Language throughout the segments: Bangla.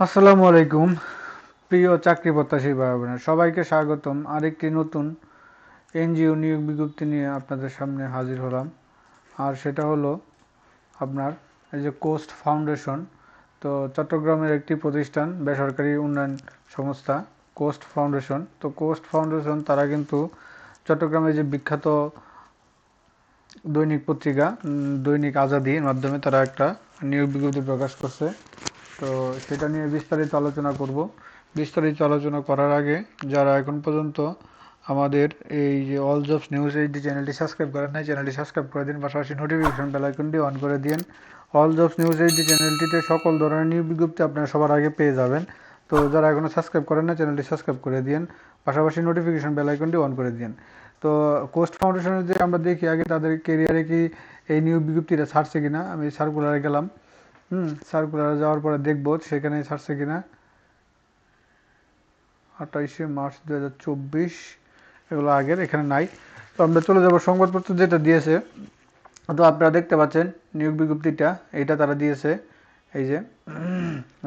আসসালামু আলাইকুম প্রিয় চাকরি প্রত্যাশী ভাই বোনেরা, সবাইকে স্বাগতম আরেকটি নতুন এনজিও নিয়োগ বিজ্ঞপ্তি নিয়ে আপনাদের সামনে হাজির হলাম। আর সেটা হলো আপনার এই যে কোস্ট ফাউন্ডেশন। তো চট্টগ্রামের একটি প্রতিষ্ঠান, বেসরকারি উন্নয়ন সংস্থা কোস্ট ফাউন্ডেশন। তো কোস্ট ফাউন্ডেশন তারা কিন্তু চট্টগ্রামের যে বিখ্যাত দৈনিক পত্রিকা দৈনিক আজাদির মাধ্যমে তারা একটা নিয়োগ বিজ্ঞপ্তি প্রকাশ করছে। তো সেটা নিয়ে বিস্তারিত আলোচনা করব। বিস্তারিত আলোচনা করার আগে যারা এখন পর্যন্ত আমাদের এই যে অল জবস নিউজ এই যে চ্যানেলটি সাবস্ক্রাইব করেন নাই, চ্যানেলটি সাবস্ক্রাইব করে দিন, পাশাপাশি নোটিফিকেশন বেল আইকনটি অন করে দিন। অল জবস নিউজ এই যে চ্যানেলটিতে সকল ধরনের নিয়োগ বিজ্ঞপ্তি আপনারা সবার আগে পেয়ে যাবেন। তো যারা এখনও সাবস্ক্রাইব করেন না, চ্যানেলটি সাবস্ক্রাইব করে দিন, পাশাপাশি নোটিফিকেশন বেল আইকনটি অন করে দিন। তো কোস্ট ফাউন্ডেশনের যে আমরা দেখি আগে তাদের কেরিয়ারে কি এই নিয়োগ বিজ্ঞপ্তিটা ছাড়ছে কিনা। আমি সার্কুলারে গেলাম, সার্কুলারে যাওয়ার পরে দেখবো সেখানে ছাড়ছে কিনা। 28 মার্চ 2024 এগুলো আগের, এখানে নাই। তো আমরা চলে যাব সংবাদপত্র যেটা দিয়েছে। তো আপনারা দেখতে পাচ্ছেন নিয়োগ বিজ্ঞপ্তিটা, এটা তারা দিয়েছে এই যে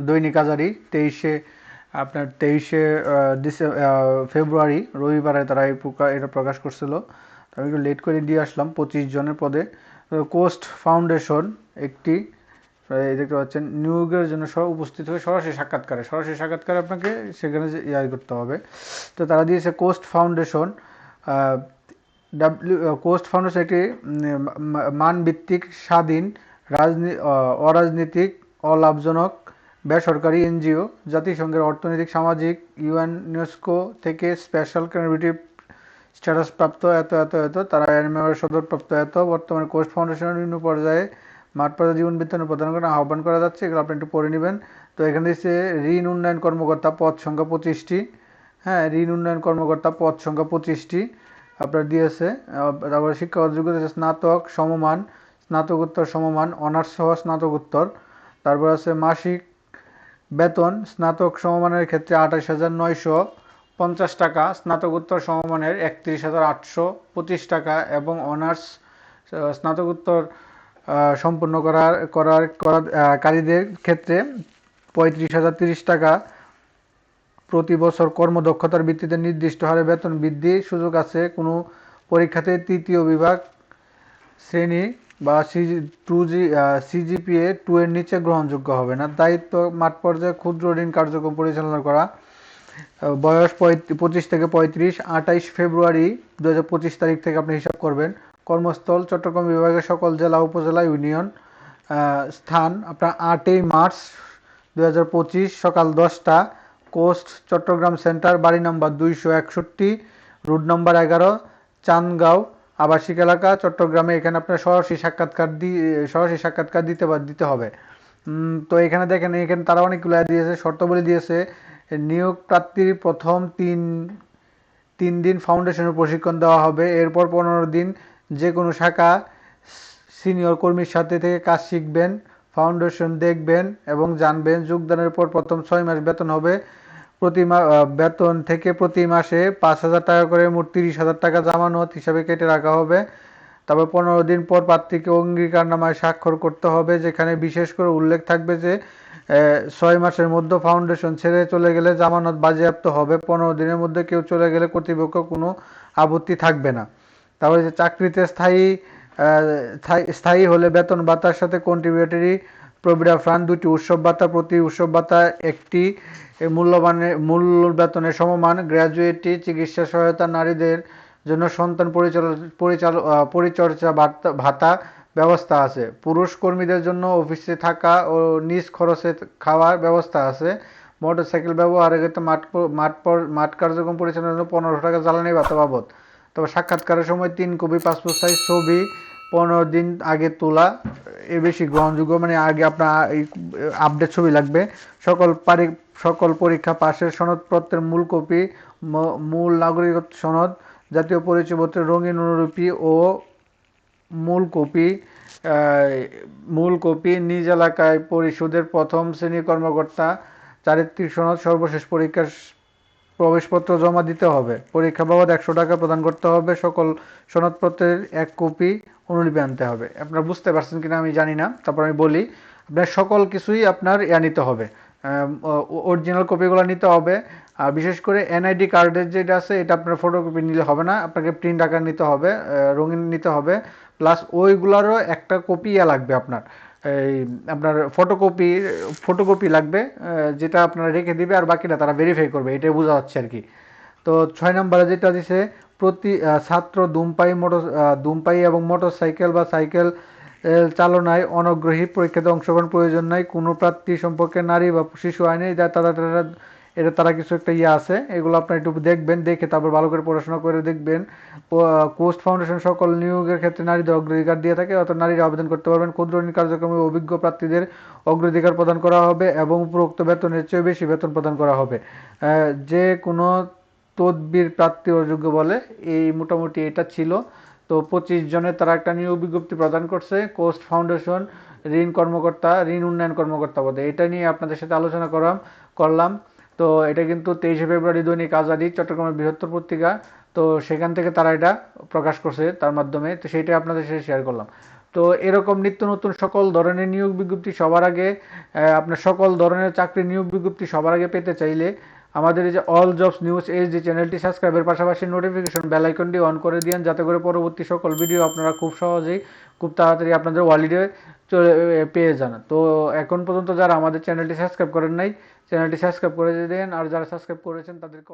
দৈনিক আজারি 23শে ফেব্রুয়ারি রবিবারে তারা এটা প্রকাশ করছিল। তো আমি একটু লেট করে দিয়ে আসলাম 25 জনের পদে। কোস্ট ফাউন্ডেশন একটি দেখতে পাচ্ছেন নিয়োগের জন্য উপস্থিত হয়ে সরাসরি সাক্ষাৎকারে আপনাকে সেখানে করতে হবে। তো তারা দিয়েছে কোস্ট ফাউন্ডেশন কোস্ট ফাউন্ডেশন একটি মানভিত্তিক স্বাধীন অরাজনৈতিক অলাভজনক বেসরকারি এনজিও, জাতিসংঘের অর্থনৈতিক সামাজিক ইউনেস্কো থেকে স্পেশাল ক্যারিটিভ স্ট্যাটাস প্রাপ্ত এত এত এত, তারা এর সদরপ্রাপ্ত এত। বর্তমানে কোস্ট ফাউন্ডেশনের নিম্ন পর্যায়ে মাঠ পর্যায়ে জীবন বিদ্যালয় প্রদান করে আহ্বান করা যাচ্ছে। এগুলো আপনি একটু পড়ে নেবেন। তো এখানে দিচ্ছে ঋণ উন্নয়ন কর্মকর্তা পদ সংখ্যা 25টি। হ্যাঁ, ঋণ উন্নয়ন কর্মকর্তা পদ সংখ্যা 25টি আপনার দিয়েছে। তারপরে শিক্ষাগত যোগ্যতা স্নাতক সমমান, স্নাতকোত্তর সমমান, অনার্স সহ স্নাতকোত্তর। তারপর আছে মাসিক বেতন স্নাতক সমমানের ক্ষেত্রে 28,950 টাকা, স্নাতকোত্তর সমমানের 31,825 টাকা এবং অনার্স স্নাতকোত্তর সম্পন্ন কারীদের ক্ষেত্রে 35,030 টাকা। প্রতি বছর কর্মদক্ষতার ভিত্তিতে নির্দিষ্ট হারে বেতন বৃদ্ধির সুযোগ আছে। কোনো পরীক্ষাতে তৃতীয় বিভাগ শ্রেণী বা সিজিপিএ 2 এর নিচে গ্রহণযোগ্য হবে না। দায়িত্ব মাঠ পর্যায়ে ক্ষুদ্র ঋণ কার্যক্রম পরিচালনা করা। বয়স 25 থেকে 35। 28 ফেব্রুয়ারি 2025 তারিখ থেকে আপনি হিসাব করবেন। কর্মস্থল চট্টগ্রাম বিভাগের সকল জেলা উপজেলা ইউনিয়ন। স্থান আপনার 8 মার্চ 2025 সকাল 10টা। কোস্ট চট্টগ্রাম সেন্টার, বাড়ি নাম্বার 261, রোড নাম্বার 11, চান্দগাঁও আবাসিক এলাকা, চট্টগ্রামে। এখানে আপনার সরাসরি সাক্ষাৎকার দিতে হবে। তো এখানে দেখেন, এখানে তারা অনেকগুলো দিয়েছে, শর্তাবলী দিয়েছে। নিয়োগ প্রার্থীর প্রথম তিন দিন ফাউন্ডেশনের প্রশিক্ষণ দেওয়া হবে। এরপর 15 দিন যে কোনো শাখা সিনিয়র কর্মীর সাথে থেকে কাজ শিখবেন, ফাউন্ডেশন দেখবেন এবং জানবেন। যোগদানের পর প্রথম 6 মাস বেতন হবে। বেতন থেকে প্রতি মাসে 5,000 টাকা করে, মোট 30,000 টাকা জামানত হিসাবে কেটে রাখা হবে। তারপর 15 দিন পর প্রার্থীকে অঙ্গীকারনামায় স্বাক্ষর করতে হবে, যেখানে বিশেষ করে উল্লেখ থাকবে যে 6 মাসের মধ্যে ফাউন্ডেশন ছেড়ে চলে গেলে জামানত বাজেয়াপ্ত হবে। 15 দিনের মধ্যে কেউ চলে গেলে কর্তৃপক্ষ কোনো আপত্তি থাকবে না। তারপরে যে চাকরিতে স্থায়ী হলে বেতন ভাতার সাথে কন্ট্রিবিউটরি প্রভিডেন্ট ফান্ড 2টি, উৎসব ভাতা প্রতি উৎসব ভাতা 1টি, মূল বেতনের সমমান। গ্র্যাজুয়েটি চিকিৎসা সহায়তা, নারীদের জন্য সন্তান পরিচর্যা ভাতা ব্যবস্থা আছে। পুরুষ কর্মীদের জন্য অফিসে থাকা ও নিজ খরচে খাওয়ার ব্যবস্থা আছে। মোটরসাইকেল ব্যবহারের ক্ষেত্রে মাঠ কার্যক্রম পরিচালনার জন্য 15 টাকা জ্বালানি ভাতা বাবদ। তবে সাক্ষাৎকারের সময় 3 কপি পাসপোর্ট সাইজ ছবি 15 দিন আগে তোলা এ বেশি গ্রহণযোগ্য। মানে আগে আপনার আপডেট ছবি লাগবে। সকল পরীক্ষা পাশের সনদপত্রের মূল কপি, মূল নাগরিকত্ব সনদ, জাতীয় পরিচয়পত্রের রঙিন অনুলিপি ও মূল কপি নিজ এলাকায় পরিষদের প্রথম শ্রেণীর কর্মকর্তা চারিত্রিক সনদ, সর্বশেষ পরীক্ষার প্রবেশপত্র জমা দিতে হবে। পরীক্ষা বাবদ 100 টাকা প্রদান করতে হবে। সকল সনদপত্রের 1 কপি অনুলিপি আনতে হবে। আপনারা বুঝতে পারছেন কিনা আমি জানি না, তারপর আমি বলি। আপনার সকল কিছুই আপনার নিতে হবে। অরিজিনাল কপিগুলো নিতে হবে। আর বিশেষ করে এনআইডি কার্ডের যেটা আছে এটা আপনার ফটোকপি নিলে হবে না, আপনাকে প্রিন্ট আকার নিতে হবে, রঙিন নিতে হবে। প্লাস ওইগুলারও একটা কপি লাগবে আপনার, এই আপনার ফটোকপি লাগবে, যেটা আপনারা রেখে দিবে আর বাকিটা তারা ভেরিফাই করবে, এটাই বোঝা যাচ্ছে আর কি। তো 6 নম্বরে যেটা দিছে, প্রতি ছাত্র ধূমপায়ী এবং মোটরসাইকেল বা সাইকেল চালনায় অনগ্রহী পরীক্ষাতে অংশগ্রহণ প্রয়োজন নাই। কোনো প্রার্থী সম্পর্কে নারী বা শিশু আইনে এটা তারা কিছু একটা ইয়ে আছে, এগুলো আপনার একটু দেখবেন, দেখে তারপর ভালো করে পড়াশোনা করে দেখবেন। কোস্ট ফাউন্ডেশন সকল নিয়োগের ক্ষেত্রে নারীদের অগ্রাধিকার দিয়ে থাকে, অর্থাৎ নারীরা আবেদন করতে পারবেন। ক্ষুদ্র ঋণ কার্যক্রমে অভিজ্ঞ প্রার্থীদের অগ্রাধিকার প্রদান করা হবে এবং উপরোক্ত বেতনের চেয়ে বেশি বেতন প্রদান করা হবে। যে কোনো তদবির প্রার্থী অযোগ্য বলে, এই মোটামুটি এটা ছিল। তো 25 জনের তারা একটা নিয়োগ বিজ্ঞপ্তি প্রদান করছে, কোস্ট ফাউন্ডেশন ঋণ উন্নয়ন কর্মকর্তা পদে। এটা নিয়ে আপনাদের সাথে আলোচনা করলাম। তো এটা কিন্তু 23শে ফেব্রুয়ারি দৈনিক আজাদী, চট্টগ্রামের বৃহত্তর পত্রিকা। তো সেখান থেকে তারা এটা প্রকাশ করছে তার মাধ্যমে, তো সেইটাই আপনাদের সাথে শেয়ার করলাম। তো এরকম নিত্য নতুন সকল ধরনের নিয়োগ বিজ্ঞপ্তি সবার আগে, আপনার সকল ধরনের চাকরি নিয়োগ বিজ্ঞপ্তি সবার আগে পেতে চাইলে আমাদের এই যে অল জবস নিউজ এইচডি চ্যানেলটি সাবস্ক্রাইবের পাশাপাশি নোটিফিকেশন বেল আইকনটি অন করে দিন, যাতে করে পরবর্তী সকল ভিডিও আপনারা খুব সহজেই খুব তাড়াতাড়ি আপনাদের ওয়ালেটে পেয়ে যান। তো এখন পর্যন্ত যারা আমাদের চ্যানেলটি সাবস্ক্রাইব করেন নাই, চ্যানেলটি সাবস্ক্রাইব করে দিন, আর যারা সাবস্ক্রাইব করেছেন তাদেরকে